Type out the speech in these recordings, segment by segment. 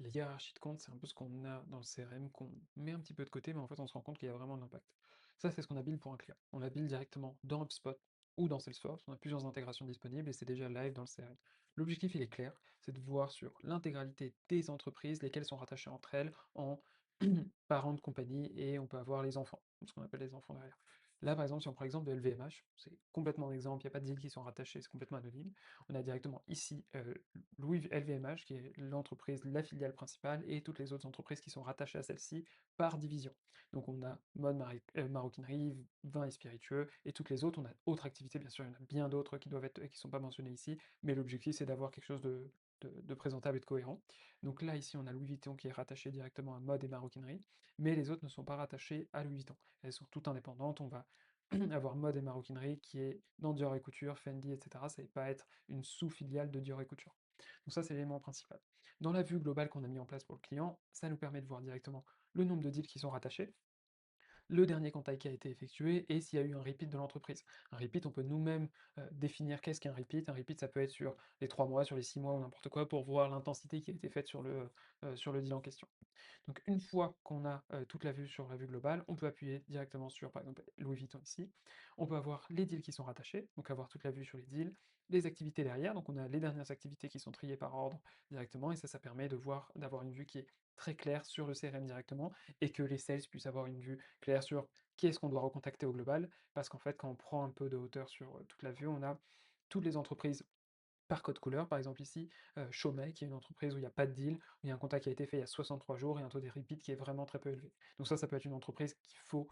La hiérarchie de compte, c'est un peu ce qu'on a dans le CRM, qu'on met un petit peu de côté, mais en fait, on se rend compte qu'il y a vraiment de l'impact. Ça, c'est ce qu'on a build pour un client. On la build directement dans HubSpot ou dans Salesforce. On a plusieurs intégrations disponibles et c'est déjà live dans le CRM. L'objectif, il est clair, c'est de voir sur l'intégralité des entreprises, lesquelles sont rattachées entre elles en parents de compagnie et on peut avoir les enfants, ce qu'on appelle les enfants derrière. Là, par exemple, si on prend l'exemple de LVMH, c'est complètement un exemple, il n'y a pas de deals qui sont rattachés, c'est complètement anonyme. On a directement ici Louis LVMH, qui est l'entreprise, la filiale principale, et toutes les autres entreprises qui sont rattachées à celle-ci par division. Donc on a mode maroquinerie, vin et spiritueux, et toutes les autres, on a autres activités, bien sûr, il y en a bien d'autres qui doivent être, qui sont pas mentionnées ici, mais l'objectif c'est d'avoir quelque chose de présentable et de cohérent. Donc là, ici, on a Louis Vuitton qui est rattaché directement à mode et maroquinerie, mais les autres ne sont pas rattachées à Louis Vuitton. Elles sont toutes indépendantes, on va avoir mode et maroquinerie qui est dans Dior et Couture, Fendi, etc. Ça ne va pas être une sous-filiale de Dior et Couture. Donc ça, c'est l'élément principal. Dans la vue globale qu'on a mis en place pour le client, ça nous permet de voir directement le nombre de deals qui sont rattachés, le dernier contact qui a été effectué et s'il y a eu un repeat de l'entreprise. Un repeat, on peut nous-mêmes définir qu'est-ce qu'un repeat. Un repeat, ça peut être sur les 3 mois, sur les 6 mois ou n'importe quoi pour voir l'intensité qui a été faite sur le deal en question. Donc une fois qu'on a toute la vue sur la vue globale, on peut appuyer directement sur, par exemple, Louis Vuitton ici. On peut avoir les deals qui sont rattachés, donc avoir toute la vue sur les deals, les activités derrière, donc on a les dernières activités qui sont triées par ordre directement, et ça permet de voir, d'avoir une vue qui est très claire sur le CRM directement, et que les sales puissent avoir une vue claire sur qui est-ce qu'on doit recontacter au global, parce qu'en fait, quand on prend un peu de hauteur sur toute la vue, on a toutes les entreprises par code couleur, par exemple ici, Chaumet, qui est une entreprise où il n'y a pas de deal, où il y a un contact qui a été fait il y a 63 jours et un taux de repeat qui est vraiment très peu élevé. Donc ça peut être une entreprise qu'il faut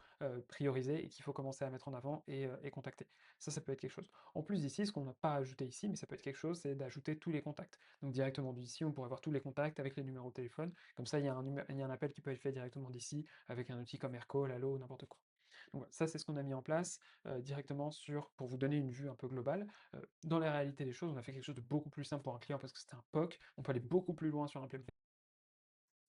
prioriser et qu'il faut commencer à mettre en avant et contacter. Ça peut être quelque chose. En plus d'ici, ce qu'on n'a pas ajouté ici, mais ça peut être quelque chose, c'est d'ajouter tous les contacts. Donc directement d'ici, on pourrait voir tous les contacts avec les numéros de téléphone. Comme ça, il y a un appel qui peut être fait directement d'ici avec un outil comme Aircall, Allo ou n'importe quoi. Donc voilà, ça c'est ce qu'on a mis en place directement pour vous donner une vue un peu globale. Dans la réalité des choses, on a fait quelque chose de beaucoup plus simple pour un client parce que c'était un POC, on peut aller beaucoup plus loin sur l'implémentation.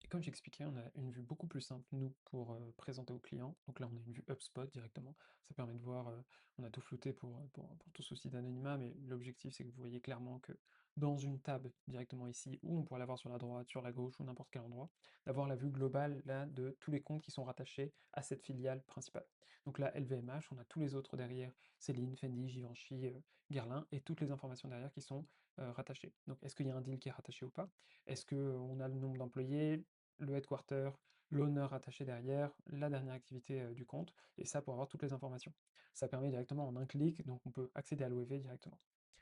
Et comme j'expliquais, on a une vue beaucoup plus simple, nous, pour présenter aux clients. Donc là, on a une vue HubSpot directement. Ça permet de voir, on a tout flouté pour tout souci d'anonymat, mais l'objectif, c'est que vous voyez clairement que dans une table directement ici, ou on pourrait l'avoir sur la droite, sur la gauche, ou n'importe quel endroit, d'avoir la vue globale là, de tous les comptes qui sont rattachés à cette filiale principale. Donc là, LVMH, on a tous les autres derrière, Céline, Fendi, Givenchy, Guerlain, et toutes les informations derrière qui sont rattachées. Donc est-ce qu'il y a un deal qui est rattaché ou pas? Est-ce qu'on a le nombre d'employés, le headquarter, l'honneur attaché derrière, la dernière activité du compte, et ça pour avoir toutes les informations. Ça permet directement en un clic, donc on peut accéder à l'OEV directement.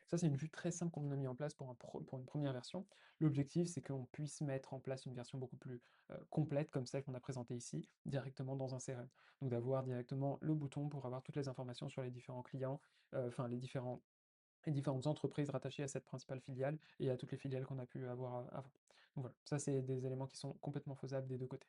Ça, c'est une vue très simple qu'on a mis en place pour une première version. L'objectif, c'est qu'on puisse mettre en place une version beaucoup plus complète, comme celle qu'on a présentée ici, directement dans un CRM. Donc d'avoir directement le bouton pour avoir toutes les informations sur les différents clients, enfin les différentes entreprises rattachées à cette principale filiale et à toutes les filiales qu'on a pu avoir avant. Donc voilà, ça c'est des éléments qui sont complètement faisables des deux côtés.